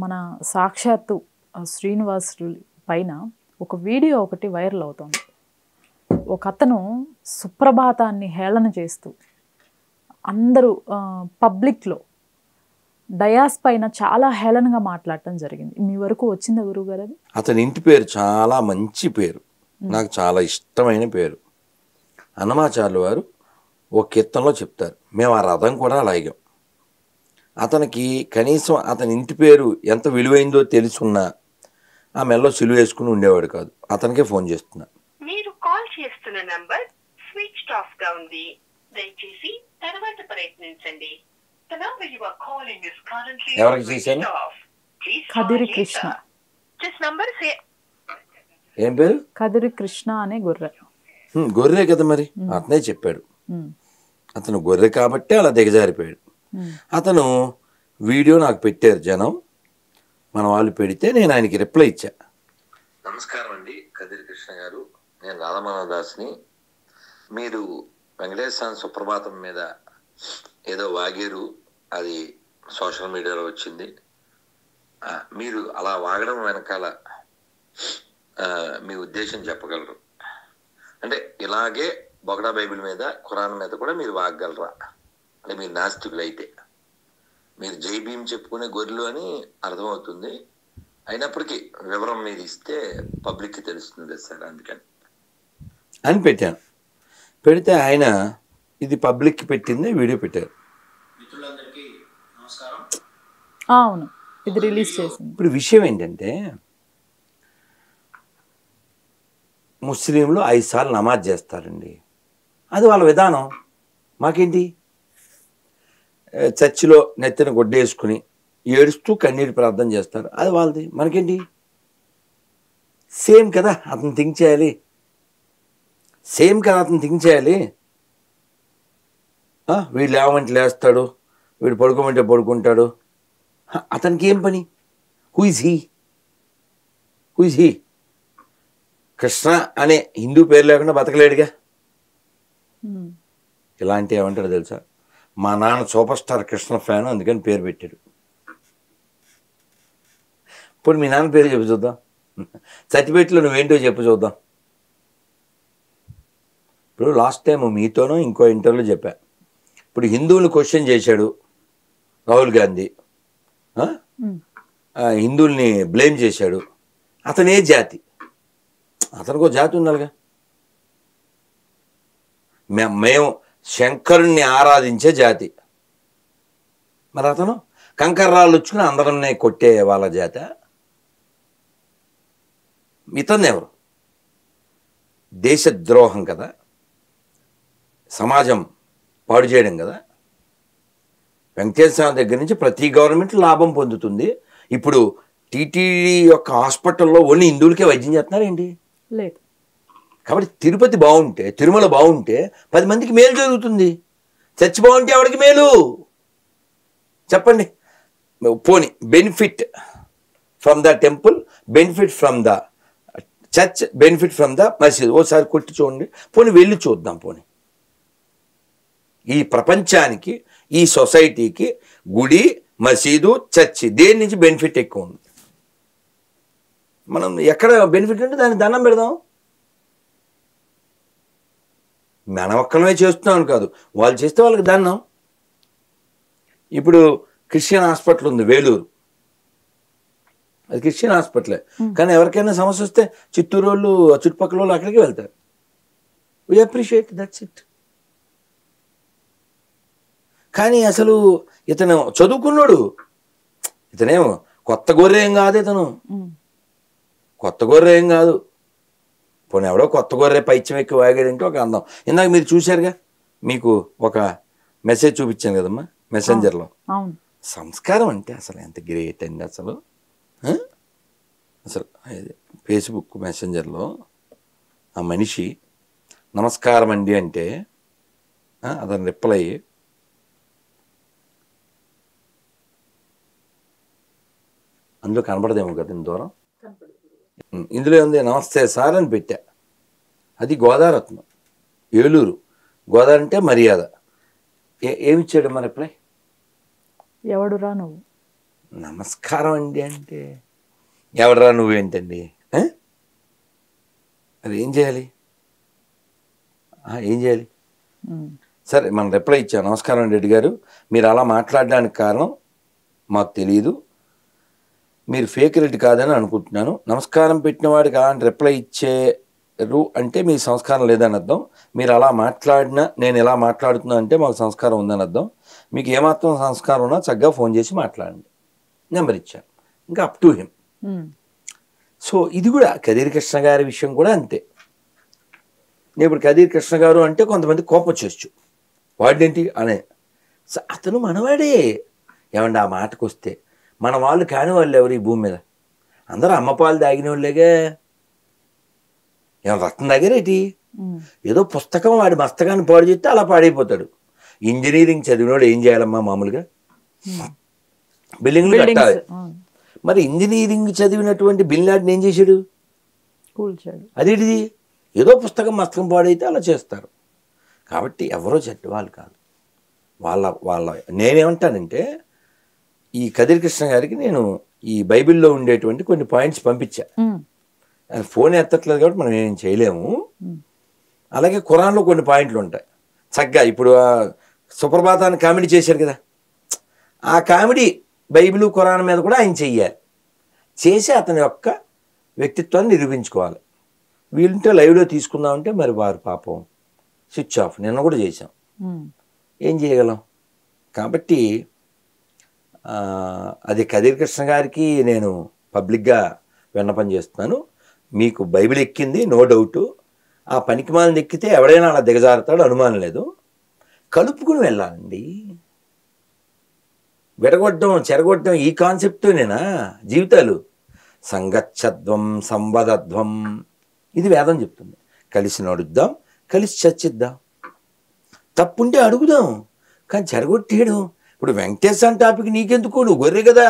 మన సాక్షాత్తు శ్రీనివాస్ పైన ఒక వీడియో ఒకటి వైరల్ అవుతుంది. ఒక అతను సుప్రభాతాన్ని హేళన చేస్తూ అందరూ పబ్లిక్లో డయాస్ పైన చాలా హేళనగా మాట్లాడటం జరిగింది. మీ వరకు వచ్చిందా గురువుగారు అది? అతని ఇంటి పేరు చాలా మంచి పేరు, నాకు చాలా ఇష్టమైన పేరు. అన్నమాచార్యులు వారు ఒక కీర్తనలో చెప్తారు, మేము ఆ రథం కూడా లాగాం. అతనికి కనీసం అతని ఇంటి పేరు ఎంత విలువైందో తెలుసున్నా ఆ మెల్లో సిలువ వేసుకుని ఉండేవాడు కాదు. అతనికే ఫోన్ చేస్తున్నా, మీరు కాల్ చేస్తున్న నంబర్ స్విచ్ ఆఫ్ గా ఉంది, దయచేసి తర్వాత ప్రయత్నించండి. The number you are calling is currently ఎవరికి switched చేశాను? off. Please try Kadiri later. Krishna. This number say ఏం పేరు? కదిరి కృష్ణ అనే గొర్రె. గొర్రె కదా మరి, అతనే చెప్పాడు. అతను గొర్రె కాబట్టే అలా దిగజారిపోయాడు. అతను వీడియో నాకు పెట్టారు జనం, మన వాళ్ళు పెడితే నేను ఆయనకి రిప్లై ఇచ్చా. నమస్కారం అండి కదిరి కృష్ణ గారు, నేను రాధమానదాస్ని. మీరు వెంకటేశ్వర సుప్రభాతం మీద ఏదో వాగారు, అది సోషల్ మీడియాలో వచ్చింది. మీరు అలా వాగడం వెనకాల మీ ఉద్దేశం చెప్పగలరు? అంటే ఇలాగే బొగడా బైబిల్ మీద ఖురాన్ మీద కూడా మీరు వాగగలరా? అంటే మీరు నాస్తికులు అయితే, మీరు జై భీమ్ చెప్పుకునే గొర్రెలు అని అర్థమవుతుంది. అయినప్పటికీ వివరం మీరు ఇస్తే పబ్లిక్కి తెలుస్తుంది సార్, అందుకని అని పెట్టాను. పెడితే ఆయన ఇది పబ్లిక్కి పెట్టింది వీడియో పెట్టారు. మిత్రులందరికీ నమస్కారం. అవును, ఇది రిలీజ్ చేసింది. ఇప్పుడు విషయం ఏంటంటే, ముస్లింలు 5 సార్లు నమాజ్ చేస్తారండి, అది వాళ్ళ విధానం. మాకేంటి? చర్చిలో నెత్తిన గొడ్డేసుకుని ఏడుస్తూ కన్నీరు ప్రార్థన చేస్తారు, అది వాళ్ళది, మనకేంటి? సేమ్ కదా, అతను థింక్ చేయాలి. సేమ్ కదా, అతను థింక్ చేయాలి. వీడు లేవమంటే లేస్తాడు, వీడు పడుకోమంటే పడుకుంటాడు. అతనికి ఏం పని? Who is he? Who is he? Krishna అనే హిందూ పేరు లేకుండా బతకలేడుగా. ఇలాంటి ఏమంటాడు తెలుసా, మా నాన్న సూపర్ స్టార్ కృష్ణ ఫ్యాన్ అందుకని పేరు పెట్టాడు. ఇప్పుడు మీ నాన్న పేరు చెప్పు చూద్దాం, సర్టిఫికేట్లో నువ్వేంటో చెప్పు చూద్దాం. ఇప్పుడు లాస్ట్ టైం మీతోనూ ఇంకో ఇంటర్వ్యూలో చెప్పా, ఇప్పుడు హిందువులు క్వశ్చన్ చేశాడు రాహుల్ గాంధీ, హిందువుల్ని బ్లేమ్ చేశాడు. అతనే జాతి, అతనికో జాతి ఉండాలిగా. మేము శంకరుణ్ణి ఆరాధించే జాతి, మరి అతను కంకర్రాళ్ళు వచ్చుకుని అందరినీ కొట్టే వాళ్ళ జాతి. ఇతను ఎవరు? దేశద్రోహం కదా, సమాజం పాడు చేయడం కదా. వెంకటేశ్వర స్వామి దగ్గర నుంచి ప్రతి గవర్నమెంట్ లాభం పొందుతుంది. ఇప్పుడు టీటీడీ యొక్క హాస్పిటల్లో ఓన్లీ హిందువులకే వైద్యం చేస్తున్నారేంటి? లేదు. కాబట్టి తిరుపతి బాగుంటే, తిరుమల బాగుంటే 10 మందికి మేలు జరుగుతుంది. చర్చ్ బాగుంటే ఎవరికి మేలు చెప్పండి? పోనీ benefit from the temple, benefit from the church, benefit from the మసీద్. ఓసారి కొట్టి చూడండి, పోనీ వెళ్ళి చూద్దాం. పోనీ ఈ ప్రపంచానికి, ఈ సొసైటీకి గుడి, మసీదు, చర్చి దేని నుంచి బెనిఫిట్ ఎక్కువ ఉంది? మనం ఎక్కడ బెనిఫిట్ ఉంటే దాన్ని దండం పెడదాం. మనం ఒక్కనే చేస్తున్నాం కాదు, వాళ్ళు చేస్తే వాళ్ళకి దండం. ఇప్పుడు క్రిస్టియన్ హాస్పిటల్ ఉంది వేలూరు, అది క్రిస్టియన్ హాస్పిటలే, కానీ ఎవరికైనా సమస్య వస్తే చిత్తూరు వాళ్ళు, చుట్టుపక్కల వాళ్ళు అక్కడికి వెళ్తారు. We appreciate, that's it. కానీ అసలు ఇతను చదువుకున్నాడు, ఇతనేమో కొత్త గొర్రె ఏం కాదు, ఇతను కొత్త గొర్రె ఏం కాదు. పోనీ ఎవడో కొత్త గొర్రె పైత్యం ఎక్కి వాగాడంటే ఒక అందం. ఇందాక మీరు చూశారుగా, మీకు ఒక మెసేజ్ చూపించాను కదమ్మా మెసెంజర్లో. సంస్కారం అంటే అసలు ఎంత గ్రేట్ అండి అసలు. అసలు ఫేస్బుక్ మెసెంజర్లో ఆ మనిషి నమస్కారం అండి అంటే అతను రిప్లై, అందులో కనపడదేమో కదా ఇంత దూరం, ఇందులో ఉంది నమస్తే సార్ అని పెట్టా. అది గోదారత్నం, ఏలూరు. గోదావరి అంటే మర్యాద. ఏమిచ్చాడు మరి రిప్లై? ఎవడురా నువ్వు? నమస్కారం అండి అంటే ఎవడరా నువ్వేంటండి? అది ఏం చేయాలి? ఏం చేయాలి? సరే మనం రిప్లై ఇచ్చాం, నమస్కారం రెడ్డి గారు, మీరు అలా మాట్లాడడానికి కారణం మాకు తెలియదు, మీరు ఫేక్ రెడ్డి కాదని అనుకుంటున్నాను. నమస్కారం పెట్టిన వాడికి అలాంటి రిప్లై ఇచ్చారు అంటే మీ సంస్కారం లేదని అర్థం. మీరు అలా మాట్లాడినా నేను ఎలా మాట్లాడుతున్నా అంటే మాకు సంస్కారం ఉందని అర్థం. మీకు ఏమాత్రం సంస్కారం ఉన్నా చక్కగా ఫోన్ చేసి మాట్లాడండి. నెంబర్ ఇచ్చాను. ఇంకా అప్ టు హిమ్. సో ఇది కూడా కదిరి కృష్ణ గారి విషయం కూడా అంతే. నేను ఇప్పుడు కదిరి కృష్ణ గారు అంటే కొంతమంది కోపం వచ్చేచ్చు, వాడేంటి అనే. అతను మనవాడే. ఏమండి ఆ మాటకు వస్తే మన వాళ్ళు కాని వాళ్ళు ఎవరు ఈ భూమి మీద? అందరూ అమ్మపాలు తాగిన వాళ్ళేగా. ఏమన్నా రత్నం తాగారేటి? ఏదో పుస్తకం వాడి మస్తకాన్ని పాడు చేస్తే అలా పాడైపోతాడు. ఇంజనీరింగ్ చదివినోడు ఏం చేయాలమ్మా? మామూలుగా బిల్డింగ్లు కట్టాలి. మరి ఇంజనీరింగ్ చదివినటువంటి బిన్ లాడెన్ ఏం చేశాడు? అదేంటిది? ఏదో పుస్తకం మస్తకం పాడైతే అలా చేస్తారు. కాబట్టి ఎవరో చెడ్డవాళ్ళు కాదు. వాళ్ళ నేనేమంటానంటే, ఈ కదిరి కృష్ణ గారికి నేను ఈ బైబిల్లో ఉండేటువంటి కొన్ని పాయింట్స్ పంపించా. ఆయన ఫోన్ ఎత్తట్లేదు కాబట్టి మనం ఏం చేయలేము. అలాగే ఖురాన్లో కొన్ని పాయింట్లు ఉంటాయి చక్కగా. ఇప్పుడు సుప్రభాతాన్ని కామెడీ చేశారు కదా, ఆ కామెడీ బైబిల్ ఖురాన్ మీద కూడా ఆయన చెయ్యాలి. చేసి అతని యొక్క వ్యక్తిత్వాన్ని నిరూపించుకోవాలి. వీళ్ళంటే లైవ్లో తీసుకుందామంటే మరి వారు పాపం స్విచ్ ఆఫ్. నిన్న కూడా చేశాం, ఏం చేయగలం? కాబట్టి అది కదిరి కృష్ణ గారికి నేను పబ్లిక్గా విన్నపం చేస్తున్నాను. మీకు బైబిల్ ఎక్కింది, నో డౌటు. ఆ పనికిమాలను ఎక్కితే ఎవడైనా అలా దిగజారుతాడు, అనుమానం లేదు. కలుపుకుని వెళ్ళాలండి. విడగొట్టడం, చెరగొట్టడం ఈ కాన్సెప్ట్తోనేనా జీవితాలు? సంగచ్చధ్వం సంవదధ్వం, ఇది వేదం చెప్తుంది. కలిసి నడుద్దాం, కలిసి చర్చిద్దాం. తప్పుంటే అడుగుదాం, కానీ చెరగొట్టేయడం. ఇప్పుడు వెంకటేశ్వర టాపిక్ నీకెందుకు? నువ్వు గొర్రె కదా.